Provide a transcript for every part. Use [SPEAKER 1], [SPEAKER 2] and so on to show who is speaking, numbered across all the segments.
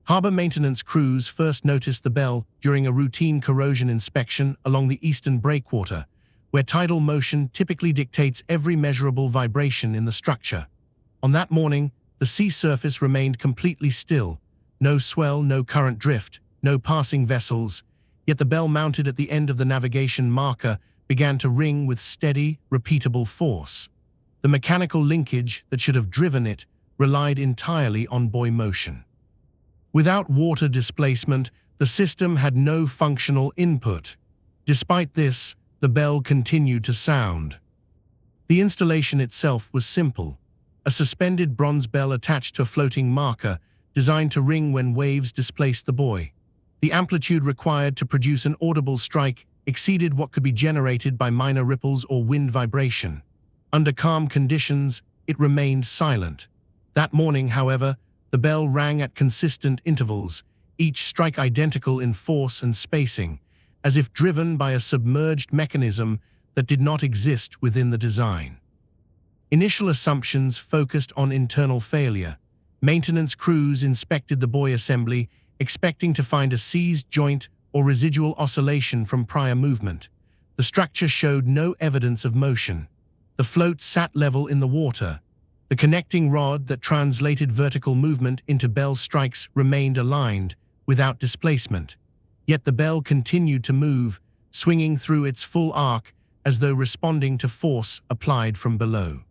[SPEAKER 1] Harbor maintenance crews first noticed the bell during a routine corrosion inspection along the eastern breakwater, where tidal motion typically dictates every measurable vibration in the structure. On that morning, the sea surface remained completely still. No swell, no current drift, no passing vessels, yet the bell mounted at the end of the navigation marker began to ring with steady, repeatable force. The mechanical linkage that should have driven it relied entirely on buoy motion. Without water displacement, the system had no functional input. Despite this, the bell continued to sound. The installation itself was simple: a suspended bronze bell attached to a floating marker designed to ring when waves displaced the buoy. The amplitude required to produce an audible strike exceeded what could be generated by minor ripples or wind vibration. Under calm conditions, it remained silent. That morning, however, the bell rang at consistent intervals, each strike identical in force and spacing, as if driven by a submerged mechanism that did not exist within the design. Initial assumptions focused on internal failure. Maintenance crews inspected the buoy assembly, expecting to find a seized joint or residual oscillation from prior movement. The structure showed no evidence of motion. The float sat level in the water. The connecting rod that translated vertical movement into bell strikes remained aligned, without displacement. Yet the bell continued to move, swinging through its full arc as though responding to force applied from below.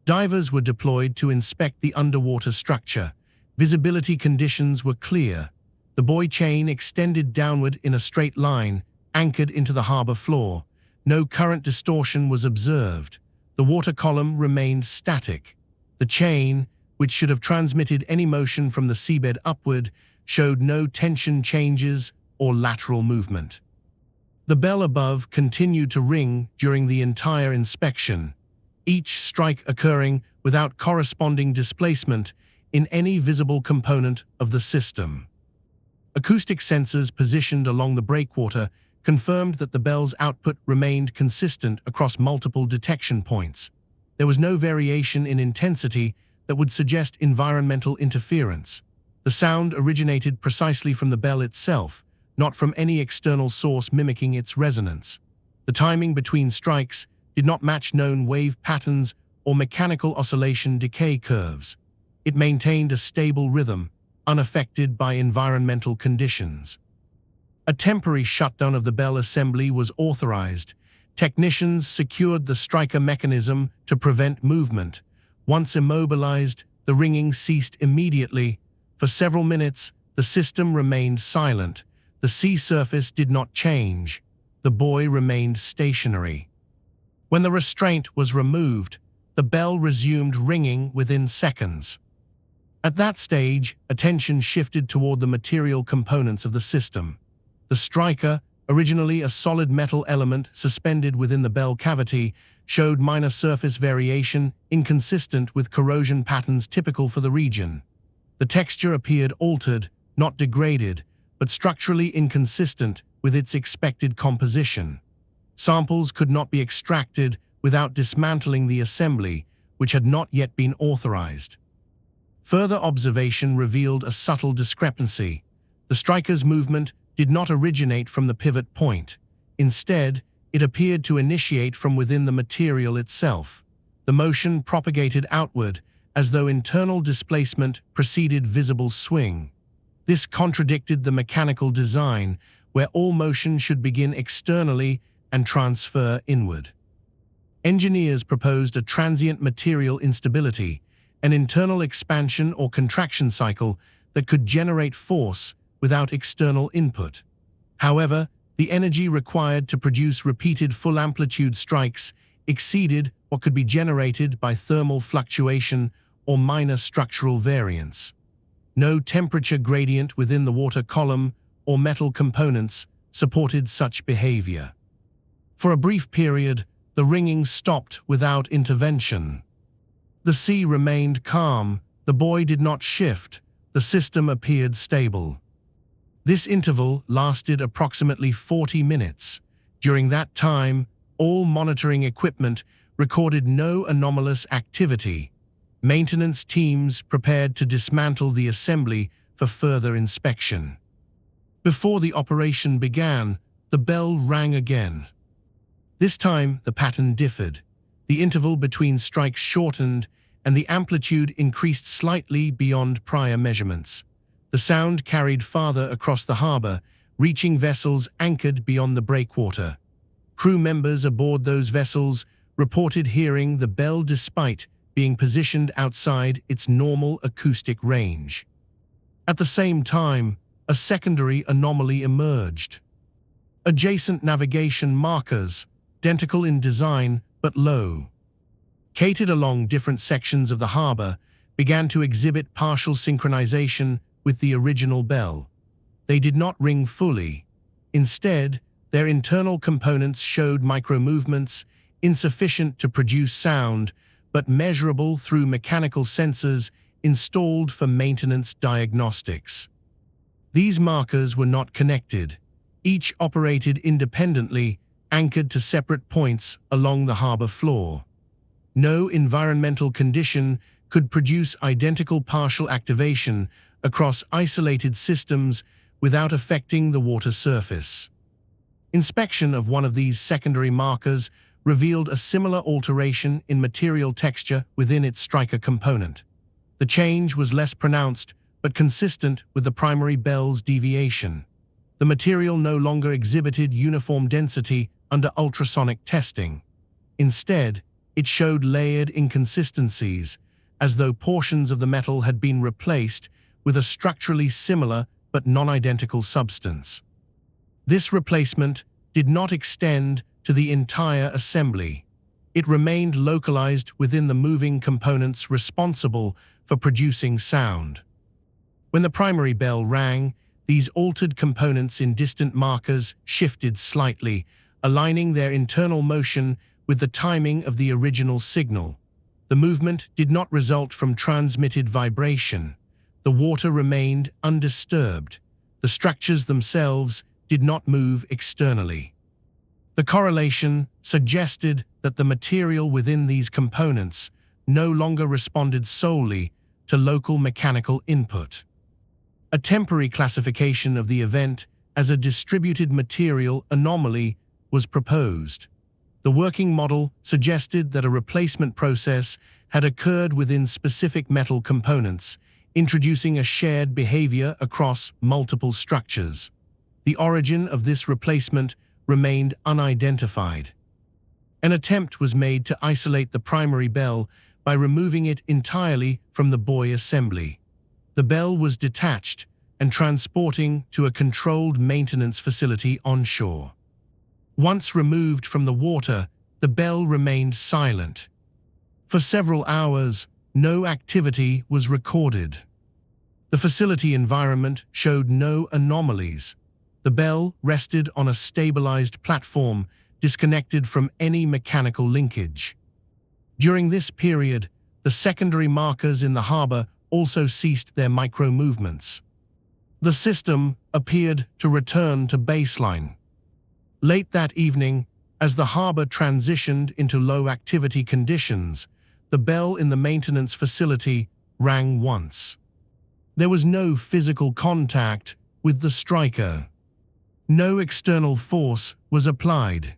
[SPEAKER 1] Divers were deployed to inspect the underwater structure. Visibility conditions were clear. The buoy chain extended downward in a straight line, anchored into the harbor floor. No current distortion was observed. The water column remained static. The chain, which should have transmitted any motion from the seabed upward, showed no tension changes or lateral movement. The bell above continued to ring during the entire inspection, each strike occurring without corresponding displacement in any visible component of the system. Acoustic sensors positioned along the breakwater confirmed that the bell's output remained consistent across multiple detection points. There was no variation in intensity that would suggest environmental interference. The sound originated precisely from the bell itself, not from any external source mimicking its resonance. The timing between strikes did not match known wave patterns or mechanical oscillation decay curves. It maintained a stable rhythm, unaffected by environmental conditions. A temporary shutdown of the bell assembly was authorized. Technicians secured the striker mechanism to prevent movement. Once immobilized, the ringing ceased immediately. For several minutes, the system remained silent. The sea surface did not change. The buoy remained stationary. When the restraint was removed, the bell resumed ringing within seconds. At that stage, attention shifted toward the material components of the system. The striker, originally a solid metal element suspended within the bell cavity, showed minor surface variation inconsistent with corrosion patterns typical for the region. The texture appeared altered, not degraded, but structurally inconsistent with its expected composition. Samples could not be extracted without dismantling the assembly, which had not yet been authorized. Further observation revealed a subtle discrepancy. The striker's movement did not originate from the pivot point. Instead, it appeared to initiate from within the material itself. The motion propagated outward, as though internal displacement preceded visible swing. This contradicted the mechanical design, where all motion should begin externally and transfer inward. Engineers proposed a transient material instability, an internal expansion or contraction cycle that could generate force without external input. However, the energy required to produce repeated full-amplitude strikes exceeded what could be generated by thermal fluctuation or minor structural variance. No temperature gradient within the water column or metal components supported such behavior. For a brief period, the ringing stopped without intervention. The sea remained calm, the buoy did not shift, the system appeared stable. This interval lasted approximately 40 minutes. During that time, all monitoring equipment recorded no anomalous activity. Maintenance teams prepared to dismantle the assembly for further inspection. Before the operation began, the bell rang again. This time, the pattern differed. The interval between strikes shortened, and the amplitude increased slightly beyond prior measurements. The sound carried farther across the harbor, reaching vessels anchored beyond the breakwater. Crew members aboard those vessels reported hearing the bell despite being positioned outside its normal acoustic range. At the same time, a secondary anomaly emerged. Adjacent navigation markers, identical in design but low, catered along different sections of the harbor, began to exhibit partial synchronization with the original bell. They did not ring fully. Instead, their internal components showed micromovements, insufficient to produce sound, but measurable through mechanical sensors installed for maintenance diagnostics. These markers were not connected. Each operated independently, anchored to separate points along the harbor floor. No environmental condition could produce identical partial activation across isolated systems without affecting the water surface. Inspection of one of these secondary markers revealed a similar alteration in material texture within its striker component. The change was less pronounced but consistent with the primary bell's deviation. The material no longer exhibited uniform density under ultrasonic testing. Instead, it showed layered inconsistencies, as though portions of the metal had been replaced with a structurally similar but non-identical substance. This replacement did not extend to the entire assembly. It remained localized within the moving components responsible for producing sound. When the primary bell rang, these altered components in distant markers shifted slightly, aligning their internal motion with the timing of the original signal. The movement did not result from transmitted vibration. The water remained undisturbed. The structures themselves did not move externally. The correlation suggested that the material within these components no longer responded solely to local mechanical input. A temporary classification of the event as a distributed material anomaly was proposed. The working model suggested that a replacement process had occurred within specific metal components, introducing a shared behavior across multiple structures. The origin of this replacement remained unidentified. An attempt was made to isolate the primary bell by removing it entirely from the buoy assembly. The bell was detached and transporting to a controlled maintenance facility onshore. Once removed from the water, the bell remained silent. For several hours, no activity was recorded. The facility environment showed no anomalies. The bell rested on a stabilized platform, disconnected from any mechanical linkage. During this period, the secondary markers in the harbor also ceased their micro-movements. The system appeared to return to baseline. Late that evening, as the harbor transitioned into low-activity conditions, the bell in the maintenance facility rang once. There was no physical contact with the striker. No external force was applied.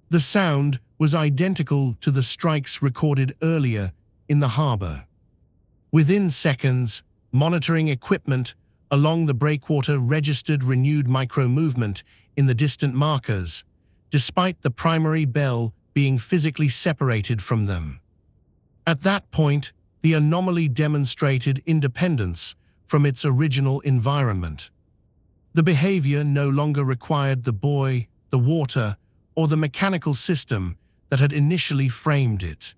[SPEAKER 1] The sound was identical to the strikes recorded earlier in the harbor. Within seconds, monitoring equipment along the breakwater registered renewed micro-movement in the distant markers, despite the primary bell being physically separated from them. At that point, the anomaly demonstrated independence from its original environment. The behavior no longer required the buoy, the water, or the mechanical system that had initially framed it.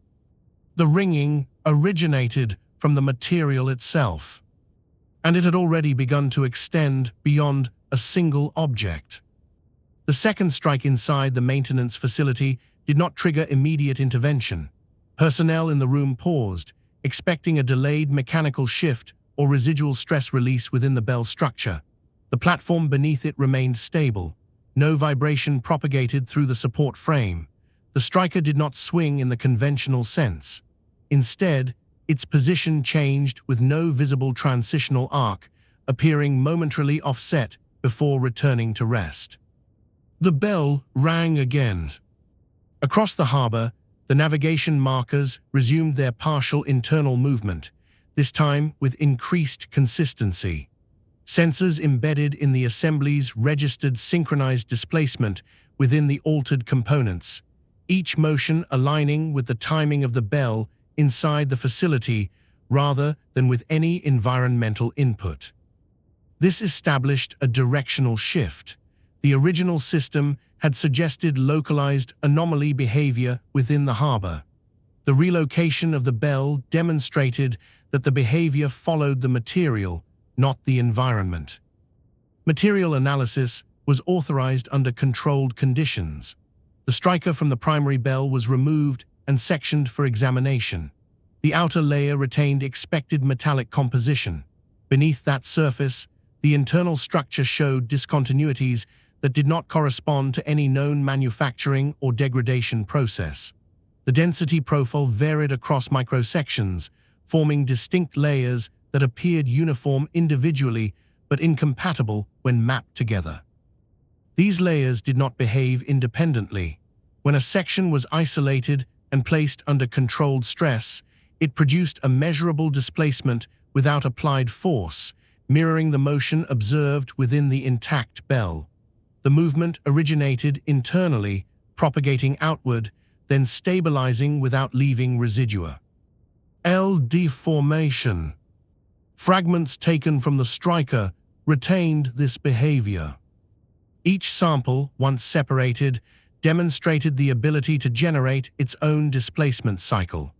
[SPEAKER 1] The ringing originated from the material itself, and it had already begun to extend beyond a single object. The second strike inside the maintenance facility did not trigger immediate intervention. Personnel in the room paused, expecting a delayed mechanical shift or residual stress release within the bell structure. The platform beneath it remained stable. No vibration propagated through the support frame. The striker did not swing in the conventional sense. Instead, its position changed with no visible transitional arc, appearing momentarily offset before returning to rest. The bell rang again. Across the harbor, the navigation markers resumed their partial internal movement, this time with increased consistency. Sensors embedded in the assemblies registered synchronized displacement within the altered components, each motion aligning with the timing of the bell inside the facility rather than with any environmental input. This established a directional shift. The original system had suggested localized anomaly behavior within the harbor. The relocation of the bell demonstrated that the behavior followed the material, not the environment. Material analysis was authorized under controlled conditions. The striker from the primary bell was removed and sectioned for examination. The outer layer retained expected metallic composition. Beneath that surface, the internal structure showed discontinuities that did not correspond to any known manufacturing or degradation process. The density profile varied across microsections, forming distinct layers that appeared uniform individually but incompatible when mapped together. These layers did not behave independently. When a section was isolated and placed under controlled stress, it produced a measurable displacement without applied force, mirroring the motion observed within the intact bell. The movement originated internally, propagating outward, then stabilizing without leaving residua. Deformation. Fragments taken from the striker retained this behavior. Each sample, once separated, demonstrated the ability to generate its own displacement cycle.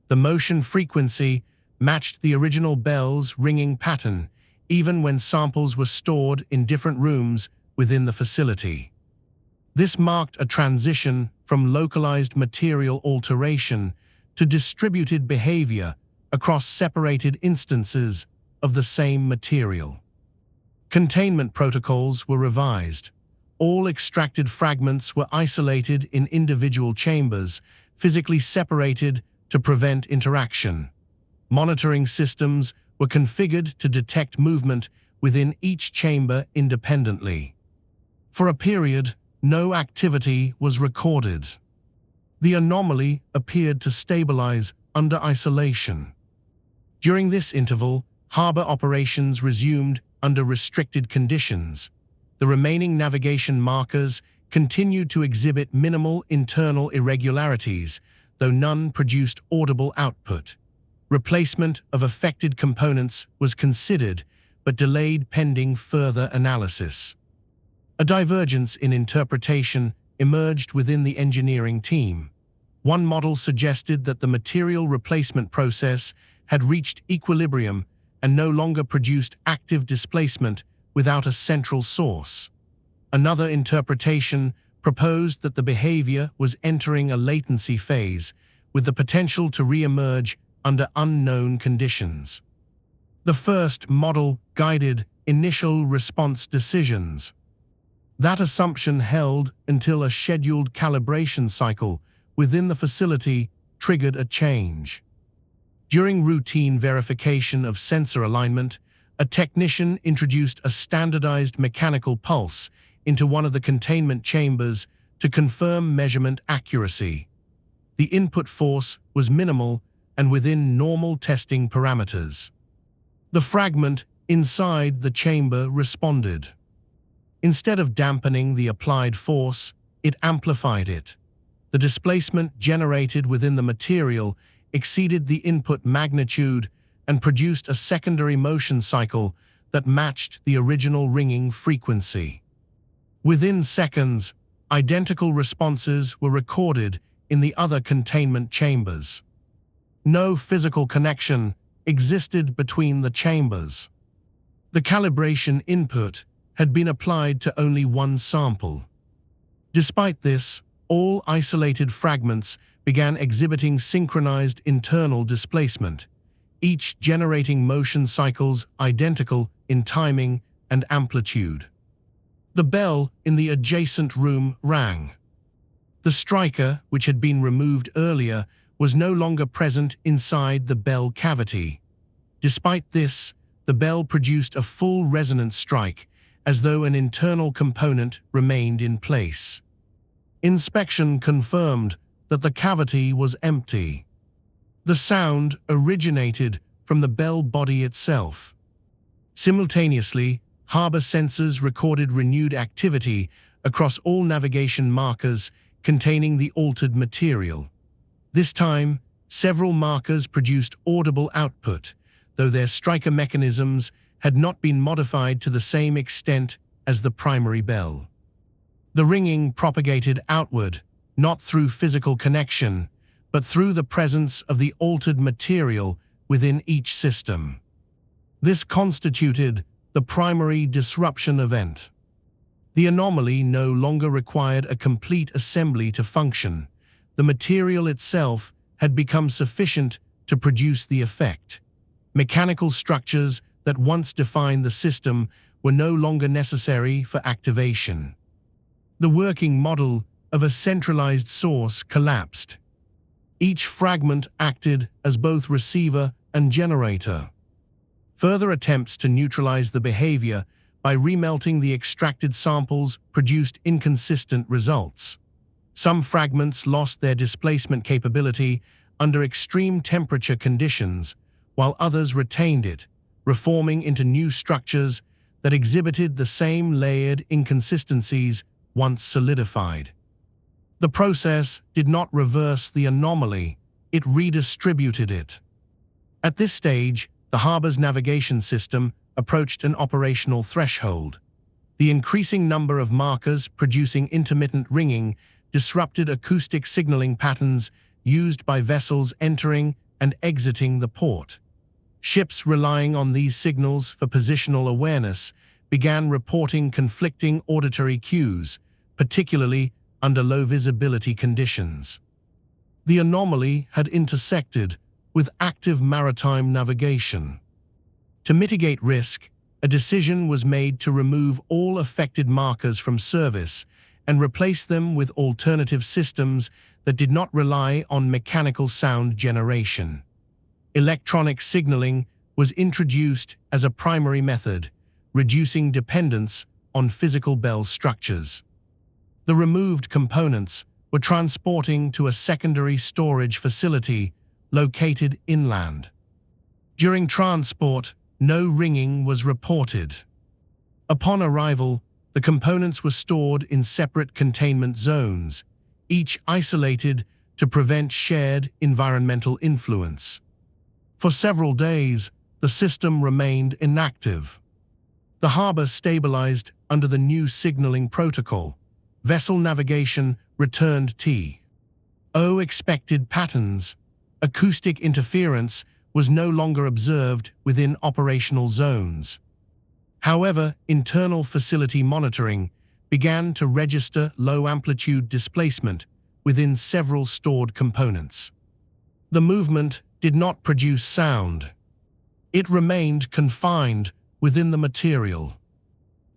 [SPEAKER 1] The motion frequency matched the original bell's ringing pattern, even when samples were stored in different rooms within the facility. This marked a transition from localized material alteration to distributed behavior across separated instances of the same material. Containment protocols were revised. All extracted fragments were isolated in individual chambers, physically separated to prevent interaction. Monitoring systems were configured to detect movement within each chamber independently. For a period, no activity was recorded. The anomaly appeared to stabilize under isolation. During this interval, harbor operations resumed under restricted conditions. The remaining navigation markers continued to exhibit minimal internal irregularities, though none produced audible output. Replacement of affected components was considered, but delayed pending further analysis. A divergence in interpretation emerged within the engineering team. One model suggested that the material replacement process had reached equilibrium and no longer produced active displacement without a central source. Another interpretation proposed that the behavior was entering a latency phase, with the potential to re-emerge under unknown conditions. The first model guided initial response decisions. That assumption held until a scheduled calibration cycle within the facility triggered a change. During routine verification of sensor alignment, a technician introduced a standardized mechanical pulse into one of the containment chambers to confirm measurement accuracy. The input force was minimal and within normal testing parameters. The fragment inside the chamber responded. Instead of dampening the applied force, it amplified it. The displacement generated within the material exceeded the input magnitude and produced a secondary motion cycle that matched the original ringing frequency. Within seconds, identical responses were recorded in the other containment chambers. No physical connection existed between the chambers. The calibration input had been applied to only one sample. Despite this, all isolated fragments began exhibiting synchronized internal displacement, each generating motion cycles identical in timing and amplitude. The bell in the adjacent room rang. The striker, which had been removed earlier, was no longer present inside the bell cavity. Despite this, the bell produced a full resonance strike, as though an internal component remained in place. Inspection confirmed that the cavity was empty. The sound originated from the bell body itself. Simultaneously, harbor sensors recorded renewed activity across all navigation markers containing the altered material. This time, several markers produced audible output, though their striker mechanisms had not been modified to the same extent as the primary bell. The ringing propagated outward, not through physical connection, but through the presence of the altered material within each system. This constituted the primary disruption event. The anomaly no longer required a complete assembly to function. The material itself had become sufficient to produce the effect. Mechanical structures that once defined the system were no longer necessary for activation. The working model of a centralized source collapsed. Each fragment acted as both receiver and generator. Further attempts to neutralize the behavior by remelting the extracted samples produced inconsistent results. Some fragments lost their displacement capability under extreme temperature conditions, while others retained it, reforming into new structures that exhibited the same layered inconsistencies once solidified. The process did not reverse the anomaly, it redistributed it. At this stage, the harbor's navigation system approached an operational threshold. The increasing number of markers producing intermittent ringing disrupted acoustic signaling patterns used by vessels entering and exiting the port. Ships relying on these signals for positional awareness began reporting conflicting auditory cues, particularly under low visibility conditions. The anomaly had intersected with active maritime navigation. To mitigate risk, a decision was made to remove all affected markers from service and replace them with alternative systems that did not rely on mechanical sound generation. Electronic signaling was introduced as a primary method, reducing dependence on physical bell structures. The removed components were transporting to a secondary storage facility located inland. During transport, no ringing was reported. Upon arrival, the components were stored in separate containment zones, each isolated to prevent shared environmental influence. For several days, the system remained inactive. The harbor stabilized under the new signaling protocol. Vessel navigation returned to expected patterns. Acoustic interference was no longer observed within operational zones. However, internal facility monitoring began to register low-amplitude displacement within several stored components. The movement did not produce sound. It remained confined within the material.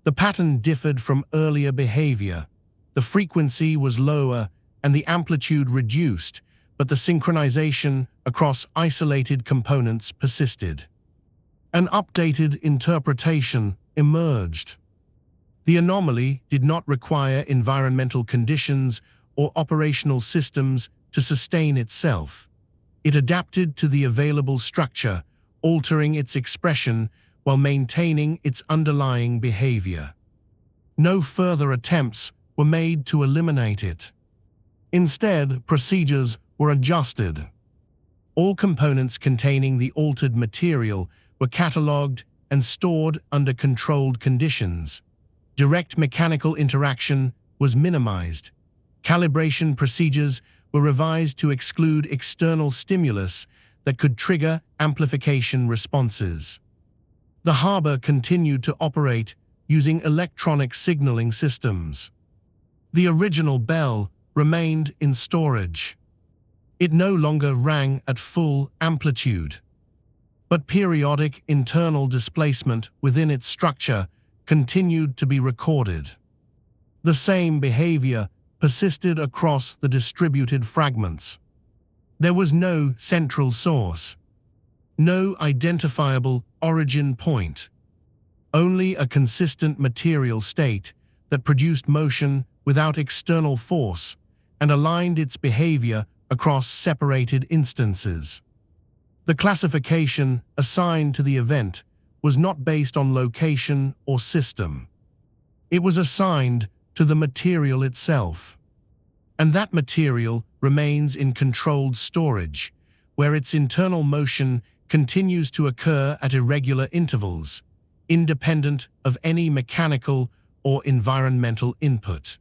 [SPEAKER 1] The pattern differed from earlier behavior. The frequency was lower and the amplitude reduced, but the synchronization across isolated components persisted. An updated interpretation emerged. The anomaly did not require environmental conditions or operational systems to sustain itself. It adapted to the available structure, altering its expression while maintaining its underlying behavior. No further attempts were made to eliminate it. Instead, procedures were adjusted. All components containing the altered material were catalogued and stored under controlled conditions. Direct mechanical interaction was minimized. Calibration procedures were revised to exclude external stimulus that could trigger amplification responses. The harbor continued to operate using electronic signaling systems. The original bell remained in storage. It no longer rang at full amplitude, but periodic internal displacement within its structure continued to be recorded. The same behavior persisted across the distributed fragments. There was no central source. No identifiable origin point. Only a consistent material state that produced motion without external force and aligned its behavior across separated instances. The classification assigned to the event was not based on location or system. It was assigned to the material itself. And that material remains in controlled storage, where its internal motion continues to occur at irregular intervals, independent of any mechanical or environmental input.